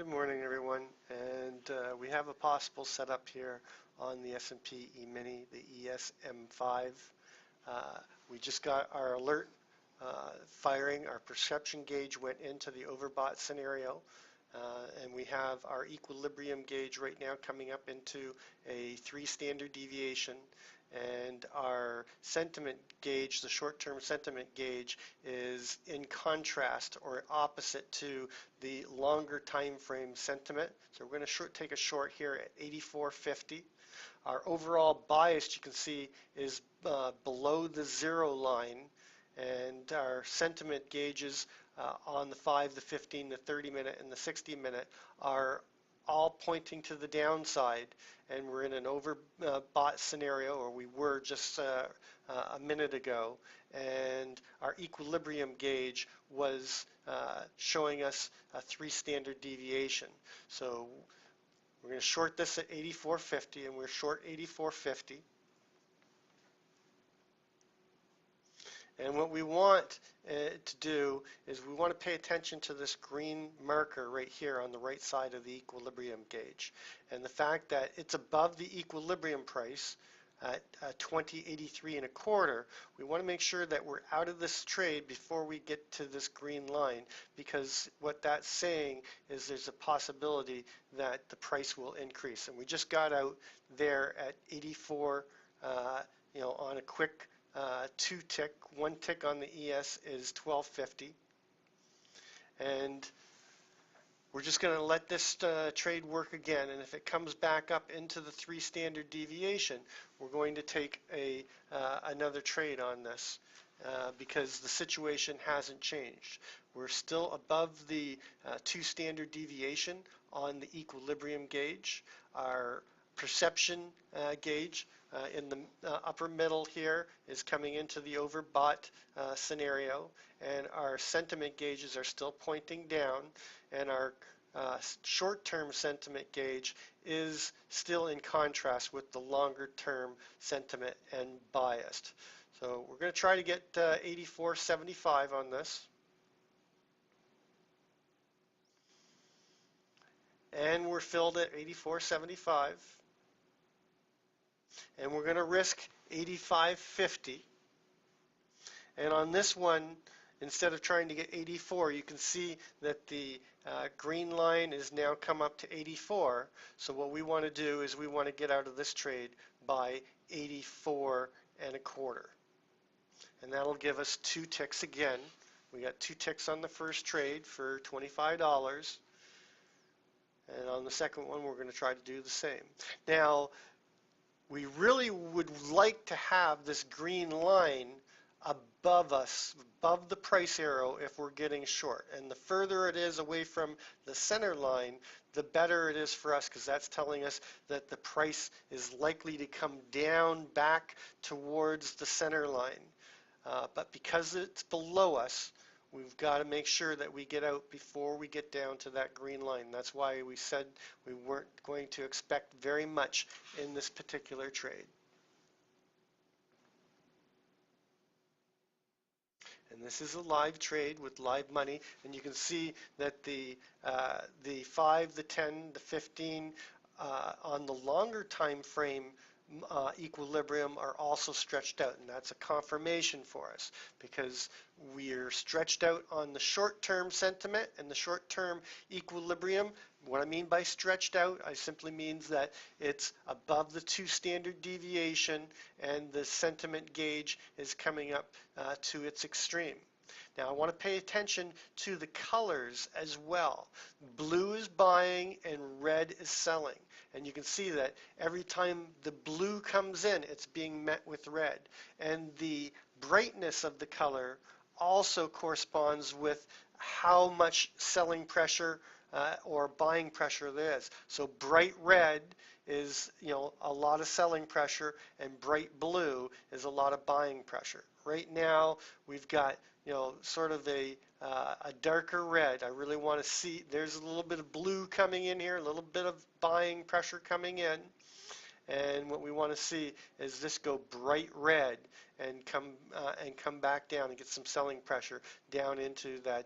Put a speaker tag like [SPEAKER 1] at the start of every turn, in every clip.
[SPEAKER 1] Good morning, everyone. And we have a possible setup here on the S&P E-mini, the ESM5. We just got our alert firing. Our perception gauge went into the overbought scenario. And we have our equilibrium gauge right now coming up into a 3 standard deviation. And our sentiment gauge, the short-term sentiment gauge, is in contrast or opposite to the longer time frame sentiment. So we're going to take a short here at 84.50. Our overall bias, you can see, is below the zero line, and our sentiment gauges on the 5, the 15, the 30 minute, and the 60 minute are all pointing to the downside, and we're in an overbought scenario, or we were just a minute ago, and our equilibrium gauge was showing us a 3 standard deviation. So we're going to short this at 84.50, and we're short 84.50. And what we want to do is we want to pay attention to this green marker right here on the right side of the equilibrium gauge. And the fact that it's above the equilibrium price at 20.83 1/4, we want to make sure that we're out of this trade before we get to this green line, because what that's saying is there's a possibility that the price will increase. And we just got out there at 84, on a quick 2 tick. 1 tick on the ES is 12.50, and we're just going to let this trade work again, and if it comes back up into the 3 standard deviation, we're going to take another trade on this because the situation hasn't changed. We're still above the 2 standard deviation on the equilibrium gauge. Our perception gauge in the upper middle here is coming into the overbought scenario, and our sentiment gauges are still pointing down, and our short-term sentiment gauge is still in contrast with the longer-term sentiment and biased. So we're going to try to get 84.75 on this. And we're filled at 84.75. And we're going to risk 85.50. And on this one, instead of trying to get 84, you can see that the green line is now come up to 84. So what we want to do is we want to get out of this trade by 84 1/4. And that'll give us 2 ticks again. We got 2 ticks on the first trade for $25. And on the second one, we're going to try to do the same. Now, we really would like to have this green line above us, above the price arrow, if we're getting short. And the further it is away from the center line, the better it is for us, because that's telling us that the price is likely to come down back towards the center line. But because it's below us, we've got to make sure that we get out before we get down to that green line. That's why we said we weren't going to expect very much in this particular trade. And this is a live trade with live money, and you can see that the 5, the 10, the 15 on the longer time frame equilibrium are also stretched out, and that's a confirmation for us, because we're stretched out on the short-term sentiment and the short-term equilibrium. What I mean by stretched out, I simply means that it's above the 2 standard deviation, and the sentiment gauge is coming up to its extreme. Now I want to pay attention to the colors as well. Blue is buying and red is selling. And you can see that every time the blue comes in, it's being met with red. And the brightness of the color also corresponds with how much selling pressure or buying pressure there is. So bright red is, a lot of selling pressure, and bright blue is a lot of buying pressure. Right now, we've got, sort of a darker red. I really want to see, there's a little bit of blue coming in here, a little bit of buying pressure coming in. And what we want to see is this go bright red and come back down and get some selling pressure down into that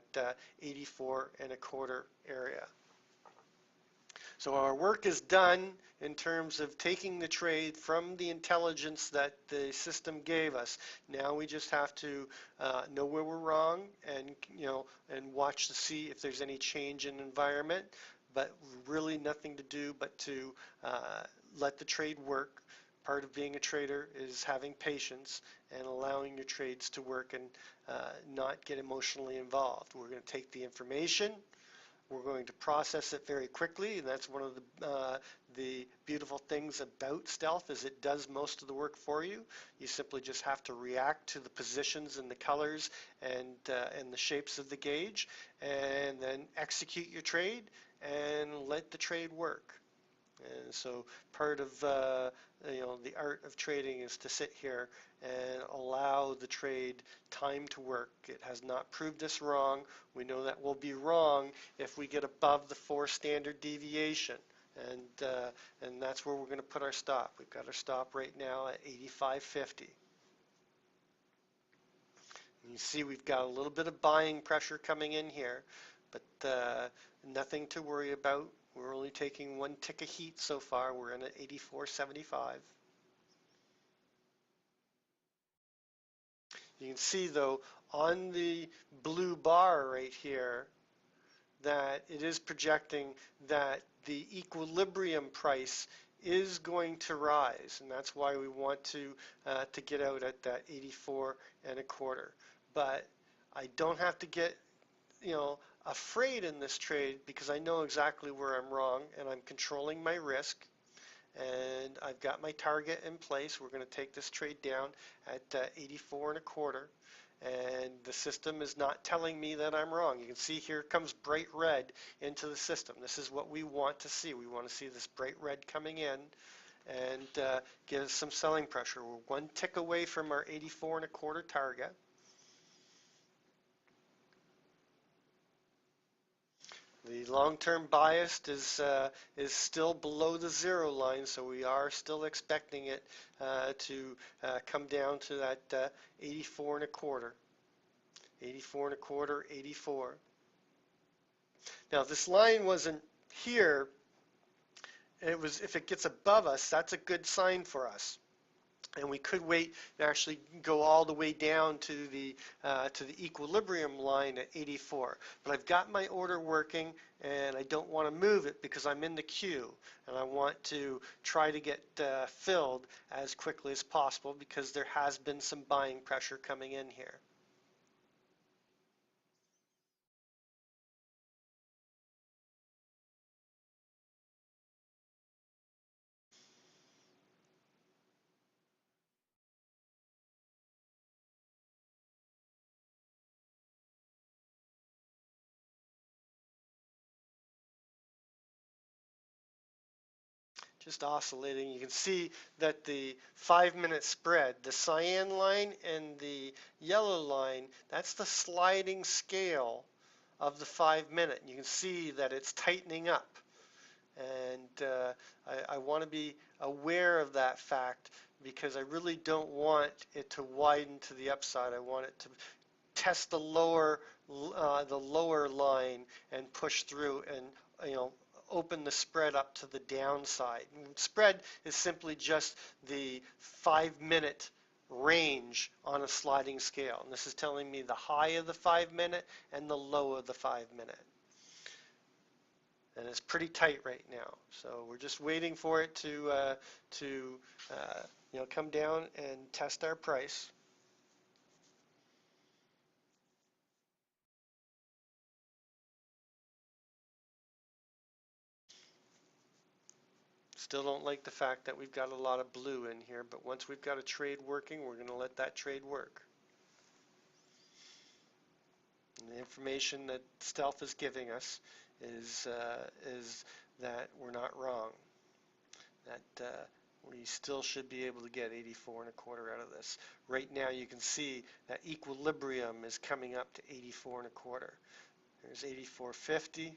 [SPEAKER 1] 84 1/4 area. So our work is done in terms of taking the trade from the intelligence that the system gave us. Now we just have to know where we're wrong and and watch to see if there's any change in environment. But really nothing to do but to let the trade work. Part of being a trader is having patience and allowing your trades to work and not get emotionally involved. We're going to take the information. We're going to process it very quickly, and that's one of the beautiful things about Stealth is it does most of the work for you. You simply just have to react to the positions and the colors and the shapes of the gauge, and then execute your trade and let the trade work. And so part of the art of trading is to sit here and allow the trade time to work. It has not proved us wrong. We know that we'll be wrong if we get above the 4 standard deviation. And that's where we're going to put our stop. We've got our stop right now at 85.50. You see we've got a little bit of buying pressure coming in here, but nothing to worry about. We're only taking 1 tick of heat so far. We're in at 84.75. You can see though on the blue bar right here that it is projecting that the equilibrium price is going to rise, and that's why we want to get out at that 84 and a quarter. But I don't have to get afraid in this trade because I know exactly where I'm wrong and I'm controlling my risk, and I've got my target in place. We're going to take this trade down at 84 and a quarter, and the system is not telling me that I'm wrong. You can see here comes bright red into the system. This is what we want to see. We want to see this bright red coming in and give us some selling pressure. We're 1 tick away from our 84 and a quarter target. The long-term bias is still below the 0 line, so we are still expecting it to come down to that 84 and a quarter. 84 and a quarter, 84. Now, if this line wasn't here, if it gets above us, that's a good sign for us. And we could wait and actually go all the way down to the equilibrium line at 84. But I've got my order working, and I don't want to move it because I'm in the queue, and I want to try to get filled as quickly as possible because there has been some buying pressure coming in here. Just oscillating. You can see that the 5-minute spread, the cyan line and the yellow line, that's the sliding scale of the 5-minute. You can see that it's tightening up. And I want to be aware of that fact because I really don't want it to widen to the upside. I want it to test the lower line and push through and open the spread up to the downside. And spread is simply just the 5-minute range on a sliding scale. And this is telling me the high of the 5-minute and the low of the 5-minute. And it's pretty tight right now. So we're just waiting for it to come down and test our price. Still don't like the fact that we've got a lot of blue in here, but once we've got a trade working, we're going to let that trade work. And the information that Stealth is giving us is that we're not wrong. That we still should be able to get 84 and a quarter out of this. Right now you can see that equilibrium is coming up to 84 and a quarter. There's 84.50.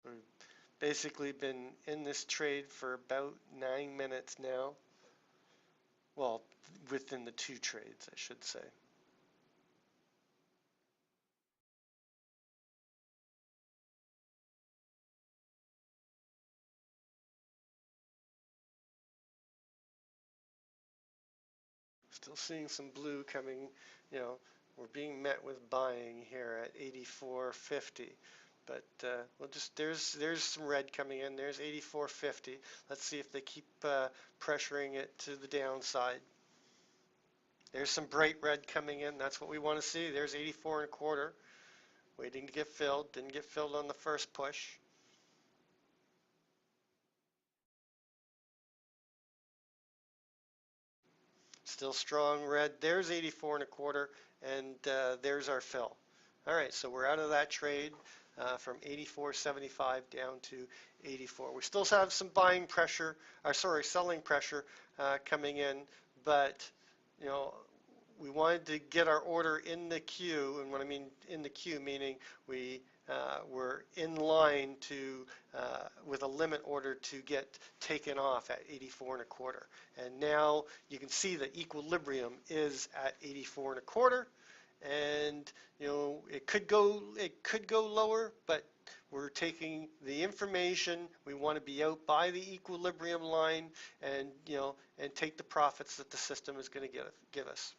[SPEAKER 1] We've basically been in this trade for about 9 minutes now. Well, within the two trades, I should say. Still seeing some blue coming, you know, we're being met with buying here at 84.50. But we'll just, there's some red coming in. There's 84.50. Let's see if they keep pressuring it to the downside. There's some bright red coming in. That's what we want to see. There's 84.25. Waiting to get filled. Didn't get filled on the first push. Still strong red. There's 84.25, and there's our fill. All right, so we're out of that trade from 84.75 down to 84. We still have some buying pressure, or sorry, selling pressure coming in, but you know, we wanted to get our order in the queue, and what I mean in the queue, meaning we were in line to with a limit order to get taken off at 84.25. And now you can see the equilibrium is at 84.25, and you know it could go lower, but we're taking the information. We want to be out by the equilibrium line, and you know, and take the profits that the system is going to give us.